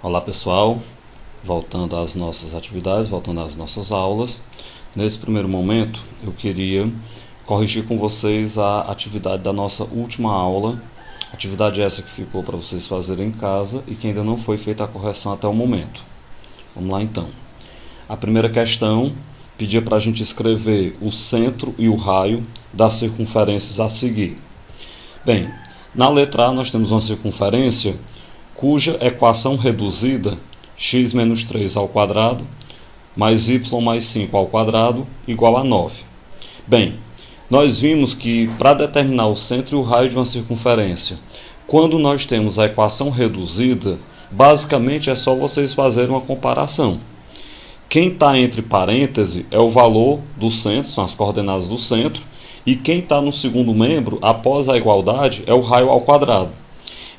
Olá pessoal, voltando às nossas atividades, voltando às nossas aulas. Nesse primeiro momento eu queria corrigir com vocês a atividade da nossa última aula, atividade essa que ficou para vocês fazerem em casa e que ainda não foi feita a correção até o momento. Vamos lá então. A primeira questão pedia para a gente escrever o centro e o raio das circunferências a seguir. Bem, na letra A nós temos uma circunferência cuja equação reduzida, x menos 3 ao quadrado, mais y mais 5 ao quadrado, igual a 9. Bem, nós vimos que para determinar o centro e o raio de uma circunferência, quando nós temos a equação reduzida, basicamente é só vocês fazerem uma comparação. Quem está entre parênteses é o valor do centro, são as coordenadas do centro, e quem está no segundo membro, após a igualdade, é o raio ao quadrado.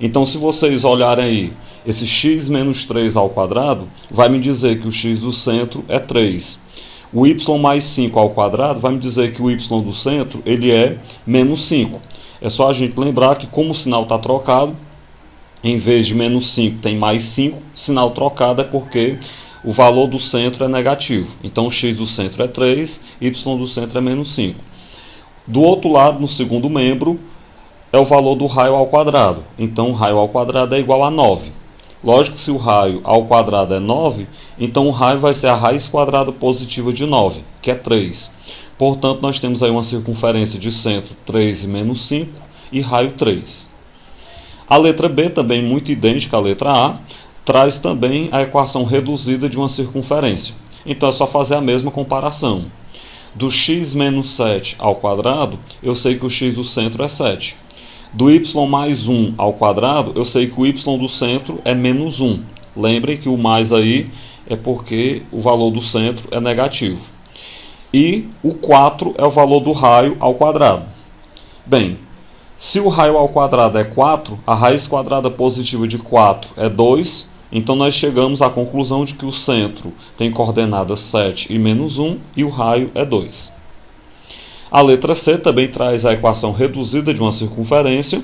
Então, se vocês olharem aí, esse x menos 3 ao quadrado vai me dizer que o x do centro é 3. O y mais 5 ao quadrado vai me dizer que o y do centro ele é menos 5. É só a gente lembrar que como o sinal está trocado, em vez de menos 5 tem mais 5, sinal trocado é porque o valor do centro é negativo. Então, o x do centro é 3, y do centro é menos 5. Do outro lado, no segundo membro, é o valor do raio ao quadrado. Então, o raio ao quadrado é igual a 9. Lógico que se o raio ao quadrado é 9, então o raio vai ser a raiz quadrada positiva de 9, que é 3. Portanto, nós temos aí uma circunferência de centro 3 e menos 5 e raio 3. A letra B, também muito idêntica à letra A, traz também a equação reduzida de uma circunferência. Então, é só fazer a mesma comparação. Do x menos 7 ao quadrado, eu sei que o x do centro é 7. Do y mais 1 ao quadrado, eu sei que o y do centro é menos 1. Lembrem que o mais aí é porque o valor do centro é negativo. E o 4 é o valor do raio ao quadrado. Bem, se o raio ao quadrado é 4, a raiz quadrada positiva de 4 é 2. Então, nós chegamos à conclusão de que o centro tem coordenadas 7 e menos 1 e o raio é 2. A letra C também traz a equação reduzida de uma circunferência,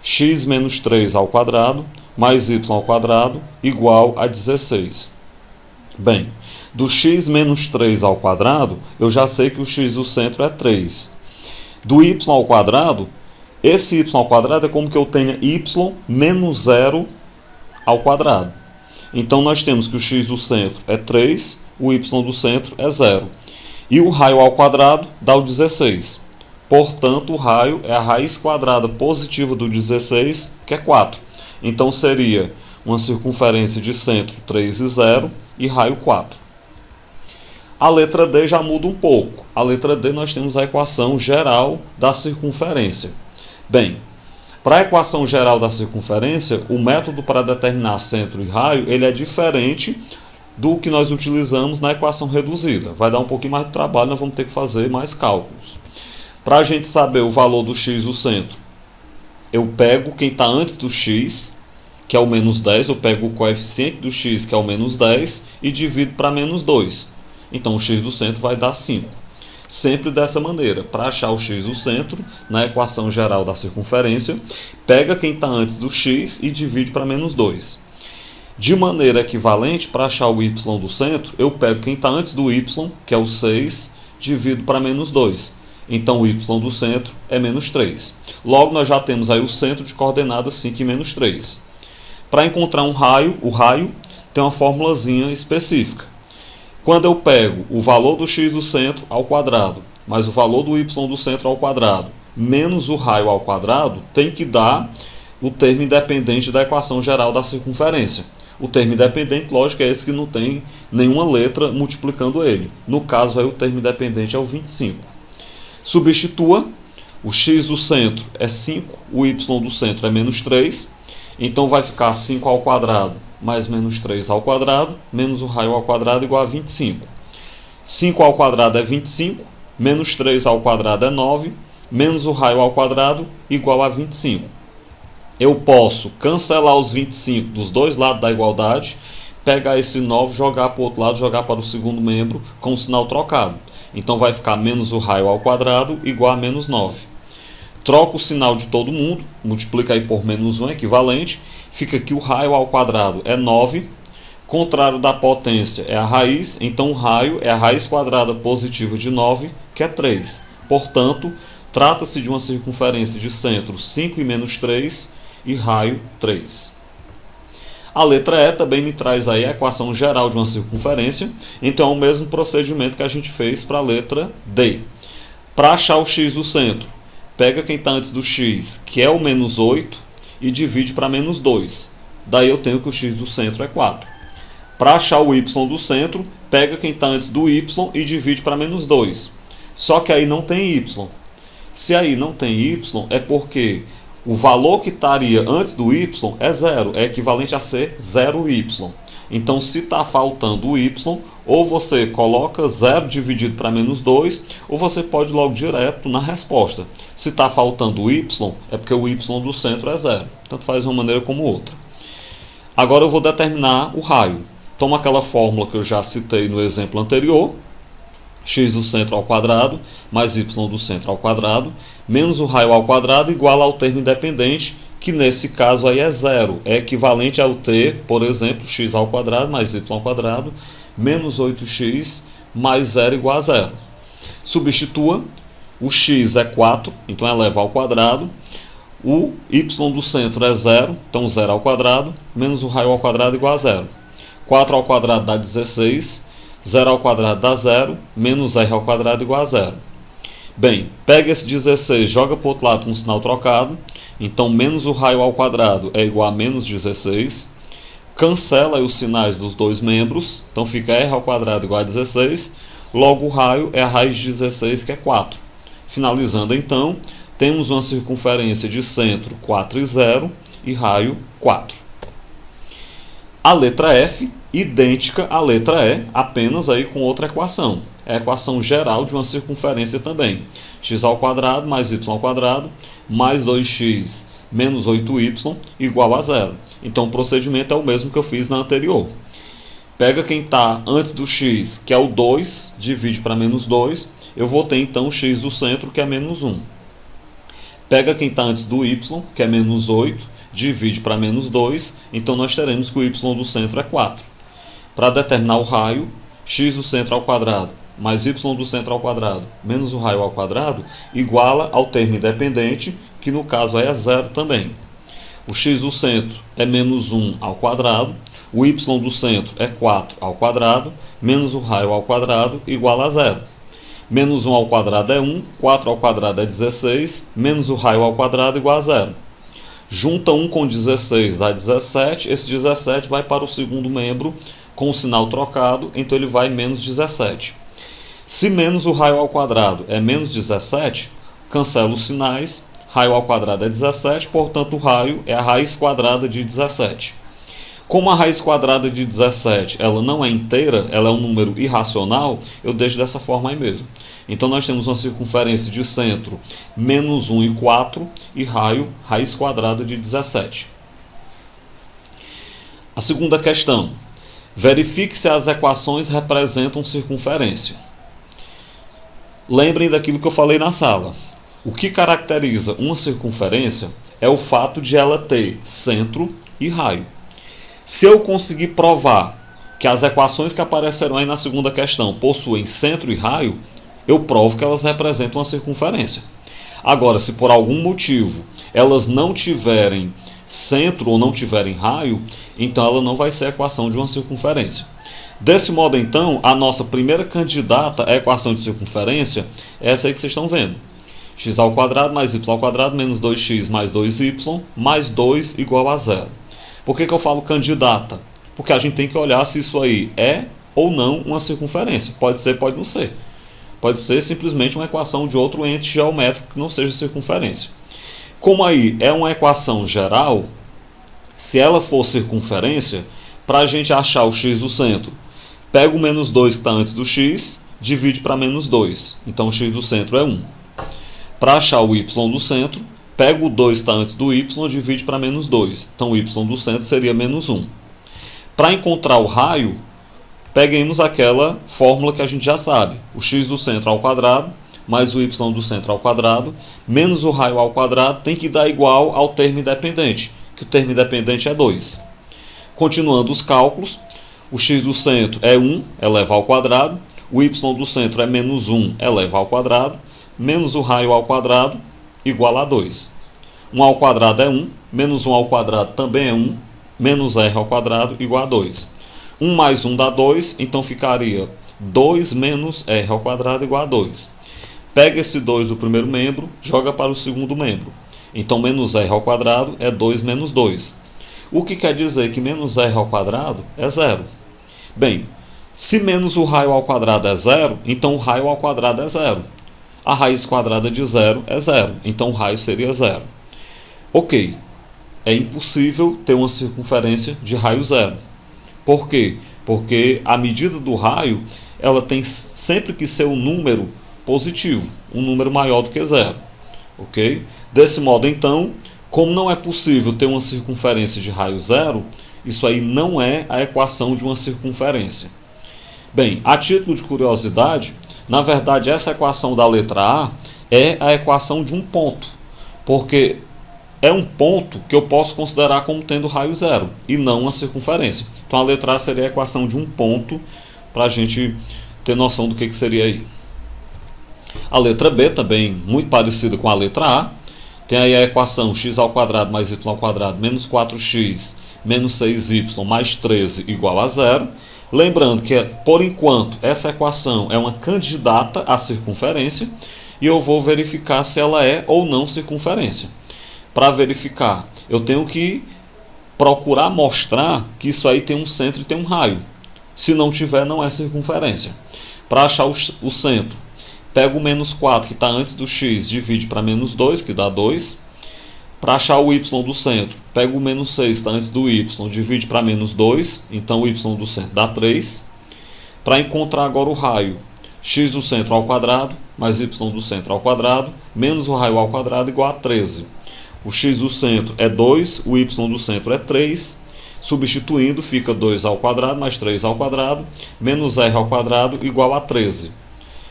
x menos 3 ao quadrado, mais y ao quadrado, igual a 16. Bem, do x menos 3 ao quadrado, eu já sei que o x do centro é 3. Do y ao quadrado, esse y ao quadrado é como que eu tenha y menos 0 ao quadrado. Então, nós temos que o x do centro é 3, o y do centro é 0. E o raio ao quadrado dá o 16. Portanto, o raio é a raiz quadrada positiva do 16, que é 4. Então, seria uma circunferência de centro 3 e 0 e raio 4. A letra D já muda um pouco. A letra D nós temos a equação geral da circunferência. Bem, para a equação geral da circunferência, o método para determinar centro e raio ele é diferente do que nós utilizamos na equação reduzida. Vai dar um pouquinho mais de trabalho, nós vamos ter que fazer mais cálculos. Para a gente saber o valor do x do centro, eu pego quem está antes do x, que é o menos 10, eu pego o coeficiente do x, que é o menos 10, e divido para menos 2. Então, o x do centro vai dar 5. Sempre dessa maneira, para achar o x do centro, na equação geral da circunferência, pega quem está antes do x e divide para menos 2. De maneira equivalente, para achar o y do centro, eu pego quem está antes do y, que é o 6, divido para menos 2. Então, o y do centro é menos 3. Logo, nós já temos aí o centro de coordenadas 5 e menos 3. Para encontrar um raio, o raio tem uma formulazinha específica. Quando eu pego o valor do x do centro ao quadrado, mais o valor do y do centro ao quadrado, menos o raio ao quadrado, tem que dar o termo independente da equação geral da circunferência. O termo independente, lógico, é esse que não tem nenhuma letra multiplicando ele. No caso, aí, o termo independente é o 25. Substitua, o x do centro é 5, o y do centro é menos 3. Então, vai ficar 5 ao quadrado mais menos 3 ao quadrado, menos o raio ao quadrado igual a 25. 5 ao quadrado é 25, menos 3 ao quadrado é 9, menos o raio ao quadrado igual a 25. Eu posso cancelar os 25 dos dois lados da igualdade, pegar esse 9, jogar para o outro lado, jogar para o segundo membro com o sinal trocado. Então vai ficar menos o raio ao quadrado igual a menos 9. Troca o sinal de todo mundo, multiplica aí por menos 1, equivalente. Fica que o raio ao quadrado é 9. Contrário da potência é a raiz, então o raio é a raiz quadrada positiva de 9, que é 3. Portanto, trata-se de uma circunferência de centro 5 e menos 3 e raio 3. A letra E também me traz aí a equação geral de uma circunferência, então é o mesmo procedimento que a gente fez para a letra D. Para achar o x do centro, pega quem está antes do x, que é o menos 8, e divide para menos 2. Daí eu tenho que o x do centro é 4. Para achar o y do centro, pega quem está antes do y e divide para menos 2. Só que aí não tem y. Se aí não tem y, é porque o valor que estaria antes do y é zero, é equivalente a ser 0y. Então, se está faltando o y, ou você coloca 0 dividido para menos 2, ou você pode ir logo direto na resposta. Se está faltando o y, é porque o y do centro é 0. Tanto faz uma maneira como outra. Agora eu vou determinar o raio. Toma aquela fórmula que eu já citei no exemplo anterior, x do centro ao quadrado mais y do centro ao quadrado, menos o raio ao quadrado igual ao termo independente, que nesse caso aí é zero. É equivalente ao ter, por exemplo, x ao quadrado mais y ao quadrado, menos 8x mais 0 igual a zero. Substitua, o x é 4, então eleva ao quadrado. O y do centro é 0, então 0 ao quadrado, menos o raio ao quadrado igual a zero. 4 ao quadrado dá 16, 0 ao quadrado dá 0, menos r ao quadrado igual a 0. Bem, pega esse 16, joga para o outro lado com o sinal trocado, então menos o raio ao quadrado é igual a menos 16. Cancela os sinais dos dois membros, então fica r ao quadrado igual a 16, logo o raio é a raiz de 16, que é 4. Finalizando então, temos uma circunferência de centro 4 e 0 e raio 4. A letra F, idêntica à letra E, apenas aí com outra equação. É a equação geral de uma circunferência também. X ao quadrado mais y ao quadrado mais 2x menos 8y igual a 0. Então o procedimento é o mesmo que eu fiz na anterior. Pega quem está antes do x, que é o 2, divide para menos 2. Eu vou ter então o x do centro, que é menos 1. Pega quem está antes do y, que é menos 8, divide para menos 2, então nós teremos que o y do centro é 4. Para determinar o raio, x do centro ao quadrado mais y do centro ao quadrado menos o raio ao quadrado iguala ao termo independente, que no caso é 0 também. O x do centro é menos 1 ao quadrado, o y do centro é 4 ao quadrado, menos o raio ao quadrado iguala a 0. Menos 1 ao quadrado é 1, 4 ao quadrado é 16, menos o raio ao quadrado igual a 0. Junta 1 com 16 dá 17, esse 17 vai para o segundo membro com o sinal trocado, então ele vai menos 17. Se menos o raio ao quadrado é menos 17, cancela os sinais, raio ao quadrado é 17, portanto o raio é a raiz quadrada de 17. Como a raiz quadrada de 17 ela não é inteira, ela é um número irracional, eu deixo dessa forma aí mesmo. Então nós temos uma circunferência de centro menos 1 e 4 e raio raiz quadrada de 17. A segunda questão. Verifique se as equações representam circunferência. Lembrem daquilo que eu falei na sala. O que caracteriza uma circunferência é o fato de ela ter centro e raio. Se eu conseguir provar que as equações que aparecerão aí na segunda questão possuem centro e raio, eu provo que elas representam uma circunferência. Agora, se por algum motivo elas não tiverem centro ou não tiverem raio, então ela não vai ser a equação de uma circunferência. Desse modo, então, a nossa primeira candidata à equação de circunferência é essa aí que vocês estão vendo. X ao quadrado mais y ao quadrado menos 2x mais 2y mais 2 igual a 0. Por que eu falo candidata? Porque a gente tem que olhar se isso aí é ou não uma circunferência. Pode ser, pode não ser. Pode ser simplesmente uma equação de outro ente geométrico que não seja circunferência. Como aí é uma equação geral, se ela for circunferência, para a gente achar o x do centro, pega o menos 2 que está antes do x, divide para menos 2. Então o x do centro é 1. Para achar o y do centro, pega o 2 que está antes do y, divide para menos 2. Então o y do centro seria menos 1. Para encontrar o raio, peguemos aquela fórmula que a gente já sabe. O x do centro ao quadrado mais o y do centro ao quadrado, menos o raio ao quadrado, tem que dar igual ao termo independente, que o termo independente é 2. Continuando os cálculos, o x do centro é 1 elevado ao quadrado, o y do centro é menos 1 elevado ao quadrado, menos o raio ao quadrado, igual a 2. 1 ao quadrado é 1, menos 1 ao quadrado também é 1, menos r ao quadrado, igual a 2. 1 mais 1 dá 2, então ficaria 2 menos r ao quadrado, igual a 2. Pega esse 2 do primeiro membro, joga para o segundo membro. Então, menos r ao quadrado é 2 menos 2. O que quer dizer que menos r ao quadrado é 0. Bem, se menos o raio ao quadrado é 0, então o raio ao quadrado é 0. A raiz quadrada de 0 é 0, então o raio seria 0. Ok, é impossível ter uma circunferência de raio 0. Por quê? Porque a medida do raio ela tem sempre que ser um número positivo, um número maior do que 0. Ok? Desse modo, então, como não é possível ter uma circunferência de raio 0, isso aí não é a equação de uma circunferência. Bem, a título de curiosidade, na verdade, essa equação da letra A é a equação de um ponto, porque é um ponto que eu posso considerar como tendo raio 0 e não uma circunferência. Então a letra A seria a equação de um ponto, para a gente ter noção do que seria aí. A letra B também muito parecida com a letra A. Tem aí a equação x ao quadrado mais y ao quadrado menos 4x menos 6y mais 13 igual a 0. Lembrando que, por enquanto, essa equação é uma candidata à circunferência e eu vou verificar se ela é ou não circunferência. Para verificar, eu tenho que procurar mostrar que isso aí tem um centro e tem um raio. Se não tiver, não é circunferência. Para achar o centro, pega o menos 4 que está antes do x, divide para menos 2, que dá 2. Para achar o y do centro, pega o menos 6 que está antes do y, divide para menos 2, então o y do centro dá 3. Para encontrar agora o raio, x do centro ao quadrado, mais y do centro ao quadrado, menos o raio ao quadrado, igual a 13. O x do centro é 2, o y do centro é 3. Substituindo, fica 2 ao quadrado mais 3 ao quadrado, menos r ao quadrado, igual a 13.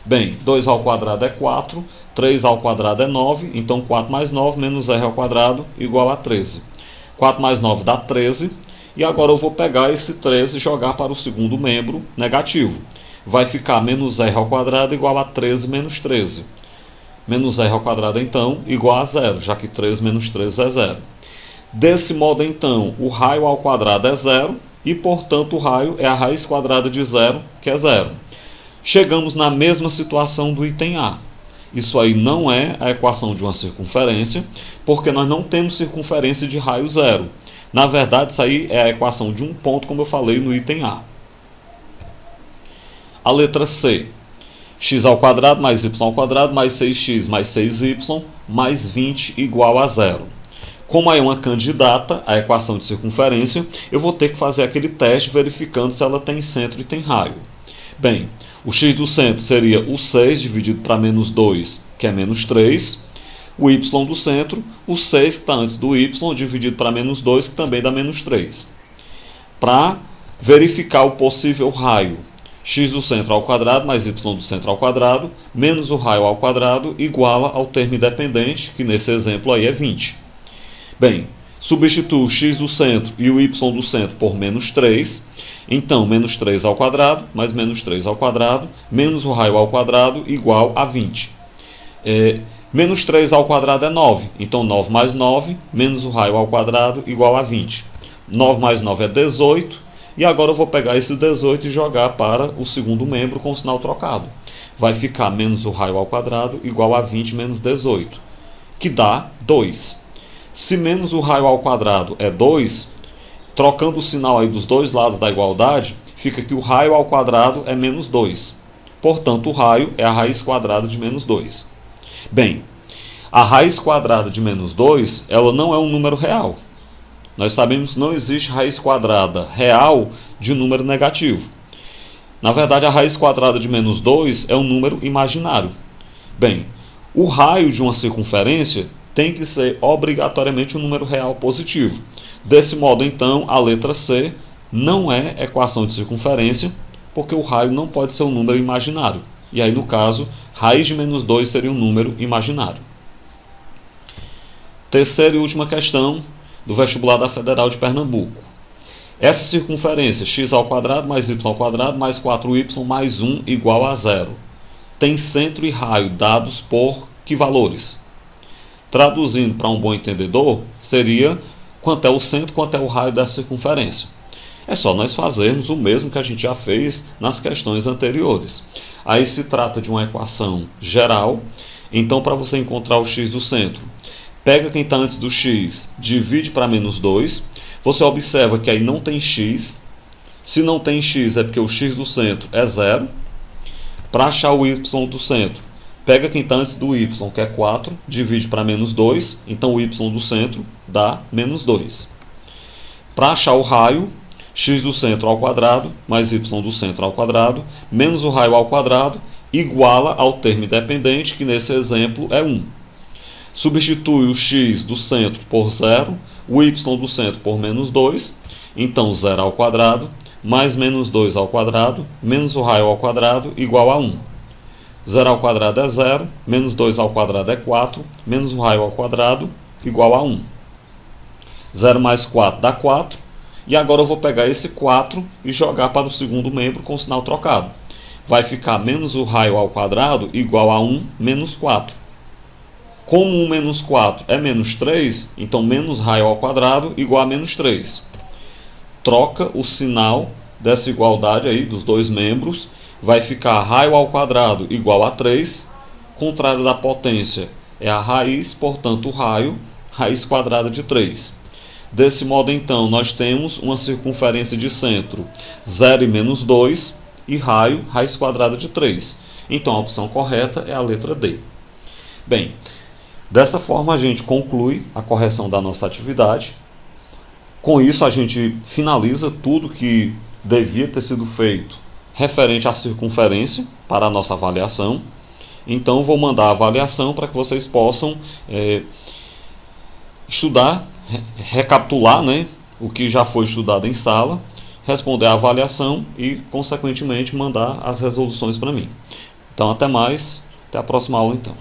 Bem, 2 ao quadrado é 4, 3 ao quadrado é 9, então 4 mais 9 menos r ao quadrado, igual a 13. 4 mais 9 dá 13, e agora eu vou pegar esse 13 e jogar para o segundo membro negativo. Vai ficar menos r ao quadrado igual a 13 menos 13. Menos r ao quadrado, então, igual a 0, já que 13 menos 13 é 0. Desse modo, então, o raio ao quadrado é 0, e, portanto, o raio é a raiz quadrada de 0, que é 0. Chegamos na mesma situação do item A. Isso aí não é a equação de uma circunferência, porque nós não temos circunferência de raio 0. Na verdade, isso aí é a equação de um ponto, como eu falei no item A. A letra C. X ao quadrado mais y ao quadrado mais 6x mais 6y mais 20 igual a 0. Como aí é uma candidata à equação de circunferência, eu vou ter que fazer aquele teste verificando se ela tem centro e tem raio. Bem, o x do centro seria o 6 dividido para menos 2, que é menos 3. O y do centro, o 6 que está antes do y, dividido para menos 2, que também dá menos 3. Para verificar o possível raio, x do centro ao quadrado mais y do centro ao quadrado, menos o raio ao quadrado, iguala ao termo independente, que nesse exemplo aí é 20. Bem, substituo o x do centro e o y do centro por menos 3. Então, menos 3 ao quadrado, mais menos 3 ao quadrado, menos o raio ao quadrado, igual a 20. Menos 3 ao quadrado é 9. Então, 9 mais 9, menos o raio ao quadrado, igual a 20. 9 mais 9 é 18. E agora eu vou pegar esse 18 e jogar para o segundo membro com o sinal trocado. Vai ficar menos o raio ao quadrado, igual a 20 menos 18, que dá 2. Se menos o raio ao quadrado é 2, trocando o sinal aí dos dois lados da igualdade, fica que o raio ao quadrado é menos 2. Portanto, o raio é a raiz quadrada de menos 2. Bem, a raiz quadrada de menos 2, ela não é um número real. Nós sabemos que não existe raiz quadrada real de um número negativo. Na verdade, a raiz quadrada de menos 2 é um número imaginário. Bem, o raio de uma circunferência tem que ser obrigatoriamente um número real positivo. Desse modo, então, a letra C não é equação de circunferência, porque o raio não pode ser um número imaginário. E aí, no caso, raiz de menos 2 seria um número imaginário. Terceira e última questão do vestibular da Federal de Pernambuco. Essa circunferência x² mais y² mais 4y mais 1 igual a 0 tem centro e raio dados por que valores? Traduzindo para um bom entendedor, seria quanto é o centro, quanto é o raio dessa circunferência. É só nós fazermos o mesmo que a gente já fez nas questões anteriores. Aí se trata de uma equação geral, então para você encontrar o x do centro, pega quem está antes do x, divide para menos 2, você observa que aí não tem x, se não tem x é porque o x do centro é 0, para achar o y do centro, pega quem está antes do y, que é 4, divide para menos 2, então o y do centro dá menos 2. Para achar o raio, x do centro ao quadrado, mais y do centro ao quadrado, menos o raio ao quadrado, iguala ao termo independente, que nesse exemplo é 1. Substitui o x do centro por 0, o y do centro por menos 2, então 0 ao quadrado, mais menos 2 ao quadrado, menos o raio ao quadrado, igual a 1. 0 ao quadrado é 0, menos 2 ao quadrado é 4, menos o raio ao quadrado, igual a 1. 0 mais 4 dá 4, e agora eu vou pegar esse 4 e jogar para o segundo membro com o sinal trocado. Vai ficar menos o raio ao quadrado igual a 1 menos 4. Como 1 menos 4 é menos 3, então menos raio ao quadrado igual a menos 3. Troca o sinal dessa igualdade aí dos dois membros, vai ficar raio ao quadrado igual a 3, contrário da potência é a raiz, portanto o raio, raiz quadrada de 3. Desse modo então nós temos uma circunferência de centro 0 e menos 2 e raio, raiz quadrada de 3. Então a opção correta é a letra D. Bem, dessa forma a gente conclui a correção da nossa atividade. Com isso a gente finaliza tudo que devia ter sido feito referente à circunferência para a nossa avaliação. Então vou mandar a avaliação para que vocês possam estudar, recapitular, né, o que já foi estudado em sala, responder a avaliação e consequentemente mandar as resoluções para mim. Então até mais, até a próxima aula então.